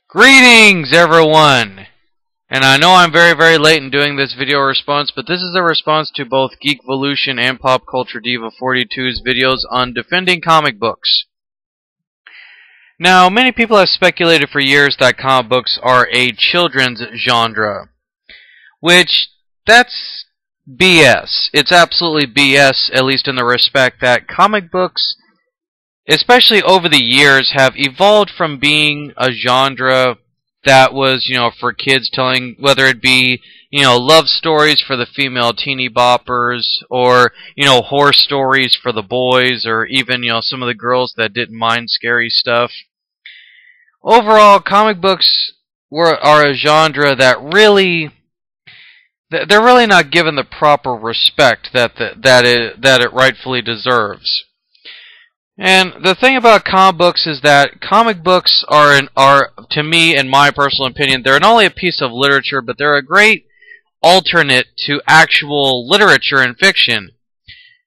Greetings, everyone! And I know I'm very late in doing this video response, but this is a response to both Geekvolution and Pop Culture Diva 42's videos on defending comic books. Now, many people have speculated for years that comic books are a children's genre, which, that's BS. It's absolutely BS, at least in the respect that comic books, especially over the years, have evolved from being a genre that was, for kids telling, whether it be, love stories for the female teeny boppers, or, horror stories for the boys, or even, some of the girls that didn't mind scary stuff. Overall, comic books are a genre that really, they're really not given the proper respect that it rightfully deserves. And the thing about comic books is that comic books are, to me, in my personal opinion, they're not only a piece of literature, but they're a great alternate to actual literature and fiction.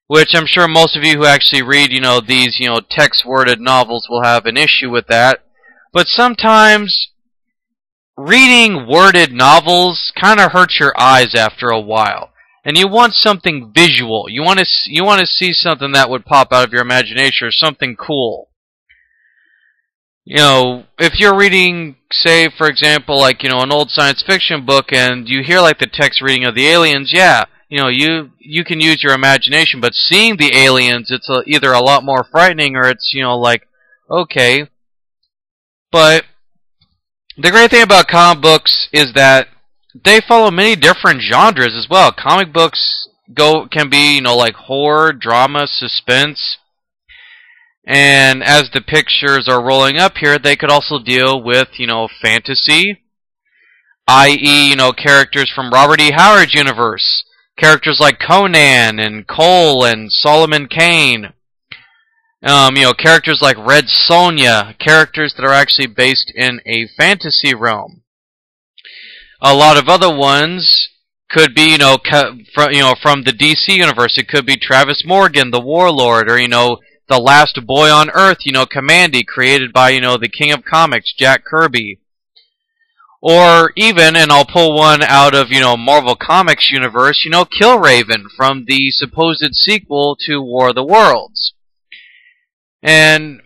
Which I'm sure most of you who actually read, these, text-worded novels will have an issue with that. But sometimes, reading worded novels kind of hurts your eyes after a while. And you want something visual. You want to see something that would pop out of your imagination or something cool. If you're reading, say, for example, like, an old science fiction book and you hear, like, the text reading of the aliens, yeah, you can use your imagination, but seeing the aliens, it's either a lot more frightening or it's, like, okay. But the great thing about comic books is that they follow many different genres as well. Comic books can be, like horror, drama, suspense. And as the pictures are rolling up here, they could also deal with, fantasy. I.e., characters from Robert E. Howard's universe. Characters like Conan and Cole and Solomon Kane. Characters like Red Sonja. Characters that are actually based in a fantasy realm. A lot of other ones could be, from the DC universe. It could be Travis Morgan, the Warlord, or, the last boy on Earth, Commandy, created by, the King of Comics, Jack Kirby. Or even, and I'll pull one out of, Marvel Comics universe, Killraven from the supposed sequel to War of the Worlds. And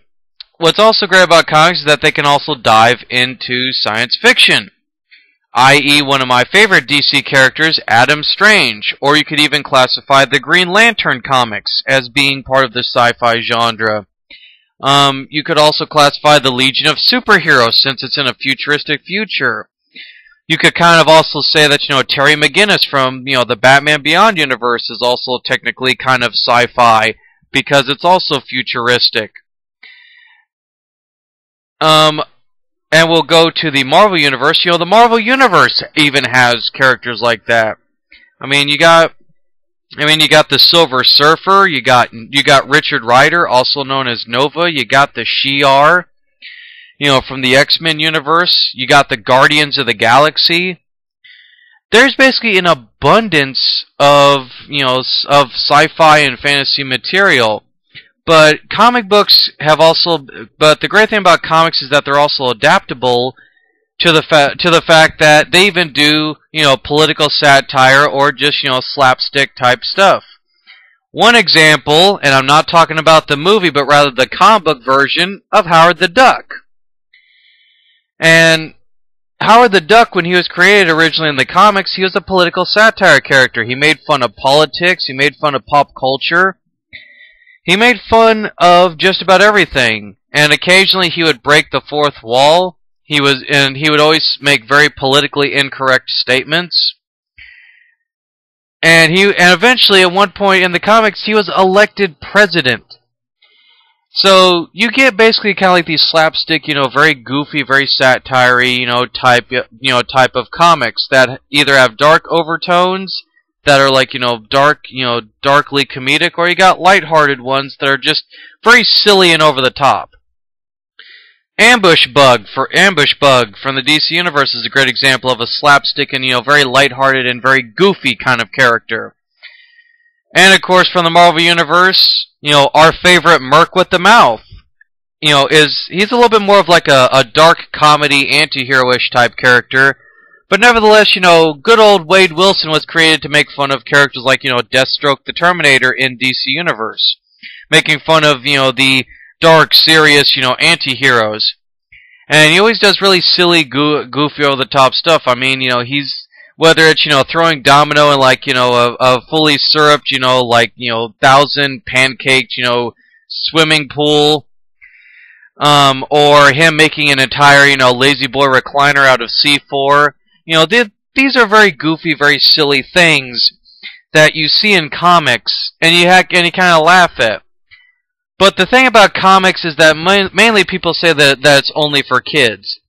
what's also great about comics is that they can also dive into science fiction. I.e., one of my favorite DC characters, Adam Strange. Or you could even classify the Green Lantern comics as being part of the sci-fi genre. You could also classify the Legion of Superheroes, since it's in a futuristic future. You could kind of also say that, Terry McGinnis from, the Batman Beyond universe is also technically kind of sci-fi, because it's also futuristic. And we'll go to the Marvel Universe. The Marvel Universe even has characters like that. You got the Silver Surfer. You got Richard Rider, also known as Nova. You got the Shi'ar, from the X-Men universe. You got the Guardians of the Galaxy. There's basically an abundance of sci-fi and fantasy material. But comic books have also, but the great thing about comics is that they're also adaptable to the fact that they even do, political satire or just, slapstick type stuff. One example, and I'm not talking about the movie, but rather the comic book version of Howard the Duck. And Howard the Duck, when he was created originally in the comics, he was a political satire character. He made fun of politics, he made fun of pop culture. He made fun of just about everything, and occasionally he would break the fourth wall. He would always make very politically incorrect statements. And eventually, at one point in the comics, he was elected president. So you get basically kind of like these slapstick, very goofy, very satire-y, type of comics that either have dark overtones that are like, darkly comedic, or you got lighthearted ones that are just very silly and over the top. Ambush Bug from the DC Universe is a great example of a slapstick and, very lighthearted and very goofy kind of character. And of course, from the Marvel Universe, our favorite Merc with the Mouth. he's a little bit more of like a dark comedy anti-hero-ish type character. But nevertheless, good old Wade Wilson was created to make fun of characters like, Deathstroke the Terminator in DC Universe. Making fun of, the dark, serious, anti-heroes. And he always does really silly, goofy, over-the-top stuff. I mean, he's, whether it's, throwing domino in like, a fully syruped, 1,000 pancaked, swimming pool. Or him making an entire, Lazy Boy recliner out of C4. These are very goofy, very silly things that you see in comics, and you kind of laugh at. But the thing about comics is that mainly people say that it's only for kids.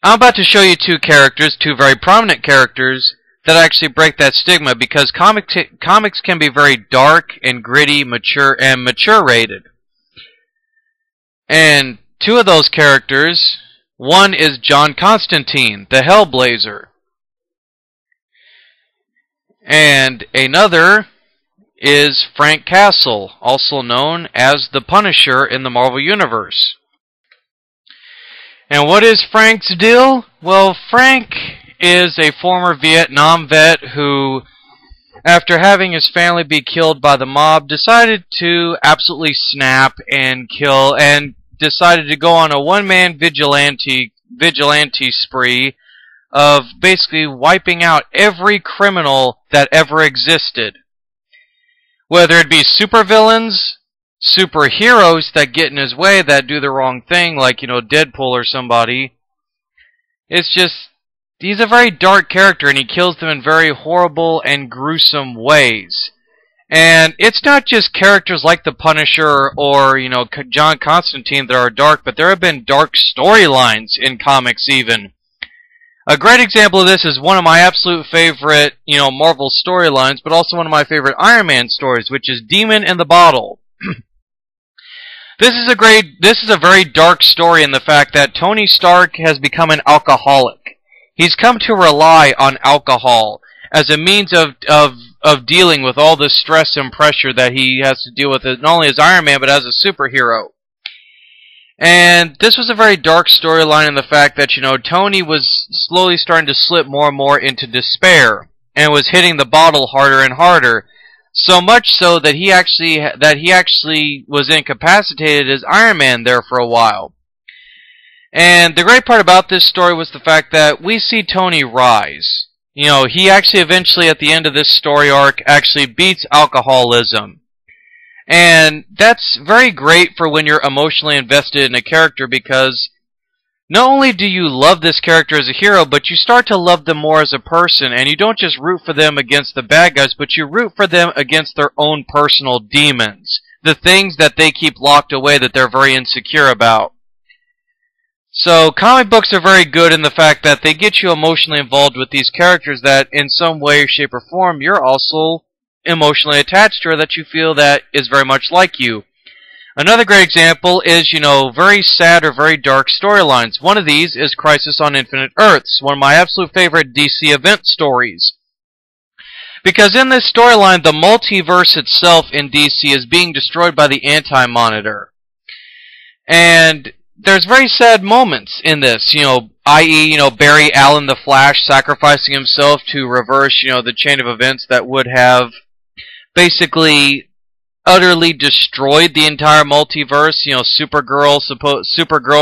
I'm about to show you two very prominent characters, that actually break that stigma, because comics can be very dark and gritty, mature rated. And two of those characters, one is John Constantine, the Hellblazer. And another is Frank Castle, also known as the Punisher in the Marvel Universe. And what is Frank's deal? Well, Frank is a former Vietnam vet who, after having his family be killed by the mob, decided to absolutely snap and kill, and decided to go on a one-man vigilante spree of basically wiping out every criminal that ever existed. Whether it be supervillains, superheroes that get in his way, that do the wrong thing, like, Deadpool or somebody. It's just, he's a very dark character, and he kills them in very horrible and gruesome ways. And it's not just characters like the Punisher or, John Constantine that are dark, but there have been dark storylines in comics even. A great example of this is one of my absolute favorite, Marvel storylines, but also one of my favorite Iron Man stories, which is Demon in the Bottle. This is a very dark story in the fact that Tony Stark has become an alcoholic. He's come to rely on alcohol as a means of dealing with all the stress and pressure that he has to deal with, not only as Iron Man, but as a superhero. And this was a very dark storyline in the fact that, Tony was slowly starting to slip more and more into despair, and was hitting the bottle harder and harder. So much so that he actually was incapacitated as Iron Man there for a while. And the great part about this story was the fact that we see Tony rise. He actually eventually, at the end of this story arc, actually beats alcoholism. And that's very great for when you're emotionally invested in a character, because not only do you love this character as a hero, but you start to love them more as a person, and you don't just root for them against the bad guys, but you root for them against their own personal demons. The things that they keep locked away that they're very insecure about. So, comic books are very good in the fact that they get you emotionally involved with these characters that, in some way, shape, or form, you're also emotionally attached to, or that you feel that is very much like you. Another great example is, very sad or very dark storylines. One of these is Crisis on Infinite Earths, one of my absolute favorite DC event stories. Because in this storyline, the multiverse itself in DC is being destroyed by the Anti-Monitor. And there's very sad moments in this, i.e., Barry Allen the Flash sacrificing himself to reverse, the chain of events that would have basically utterly destroyed the entire multiverse. Supergirl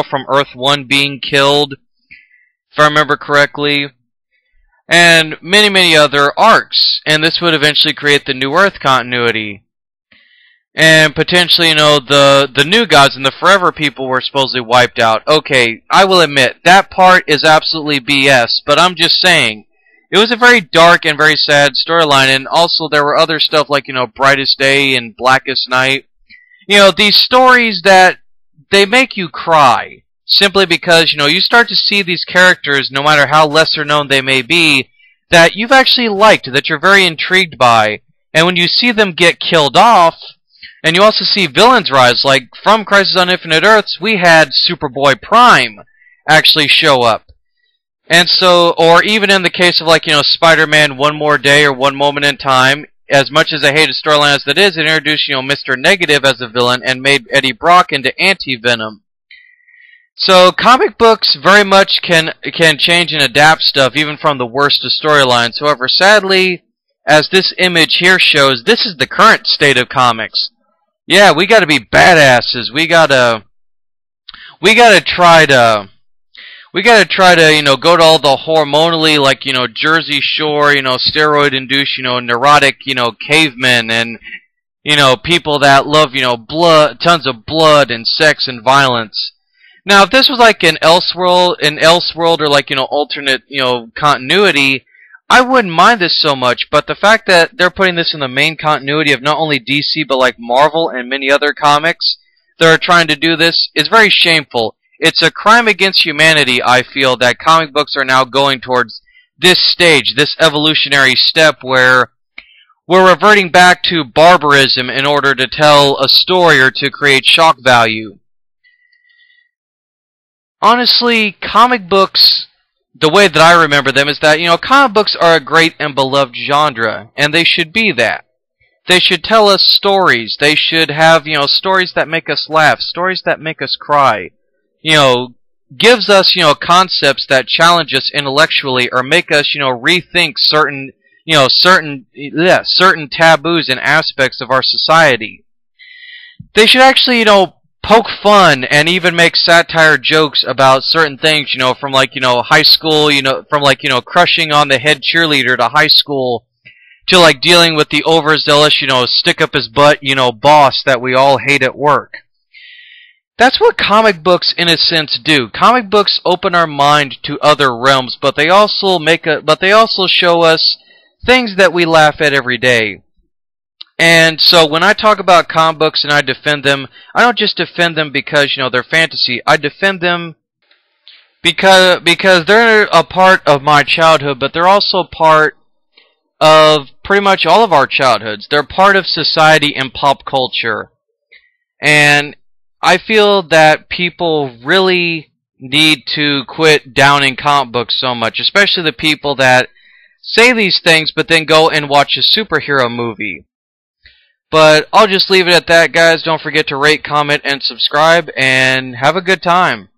from Earth 1 being killed, if I remember correctly, and many, many other arcs. And this would eventually create the New Earth continuity. And potentially, the New Gods and the Forever People were supposedly wiped out. Okay, I will admit, that part is absolutely BS, but I'm just saying, it was a very dark and very sad storyline, and also there were other stuff like, Brightest Day and Blackest Night. These stories that, they make you cry, simply because, you start to see these characters, no matter how lesser known they may be, that you've actually liked, that you're very intrigued by, and when you see them get killed off, and you also see villains rise, like from Crisis on Infinite Earths, we had Superboy Prime actually show up. And so, or even in the case of Spider-Man One More Day or One Moment in Time, as much as I hated storyline as that is, it introduced, Mr. Negative as a villain and made Eddie Brock into Anti-Venom. So comic books very much can change and adapt stuff, even from the worst of storylines. However, sadly, as this image here shows, this is the current state of comics. Yeah, we gotta be badasses. We gotta try to, go to all the hormonally, like, Jersey Shore, steroid-induced, neurotic, cavemen, and, people that love, blood, tons of blood and sex and violence. Now, if this was like an Elseworld, or like, alternate, continuity, I wouldn't mind this so much, but the fact that they're putting this in the main continuity of not only DC, but like Marvel and many other comics that are trying to do this is very shameful. It's a crime against humanity, I feel, that comic books are now going towards this stage, this evolutionary step where we're reverting back to barbarism in order to tell a story or to create shock value. Honestly, comic books, the way that I remember them is that, comic books are a great and beloved genre, and they should be that. They should tell us stories. They should have, stories that make us laugh, stories that make us cry. Gives us, concepts that challenge us intellectually or make us, rethink certain taboos and aspects of our society. They should actually, poke fun and even make satire jokes about certain things, from like, high school, from like, crushing on the head cheerleader to high school to like dealing with the overzealous, stick up his butt, boss that we all hate at work. That's what comic books in a sense do. Comic books open our mind to other realms, but they also show us things that we laugh at every day. And so when I talk about comic books and I defend them, I don't just defend them because, they're fantasy. I defend them because they're a part of my childhood, but they're also part of pretty much all of our childhoods. They're part of society and pop culture. And I feel that people really need to quit downing comic books so much, especially the people that say these things but then go and watch a superhero movie. But I'll just leave it at that, guys. Don't forget to rate, comment, and subscribe, and have a good time.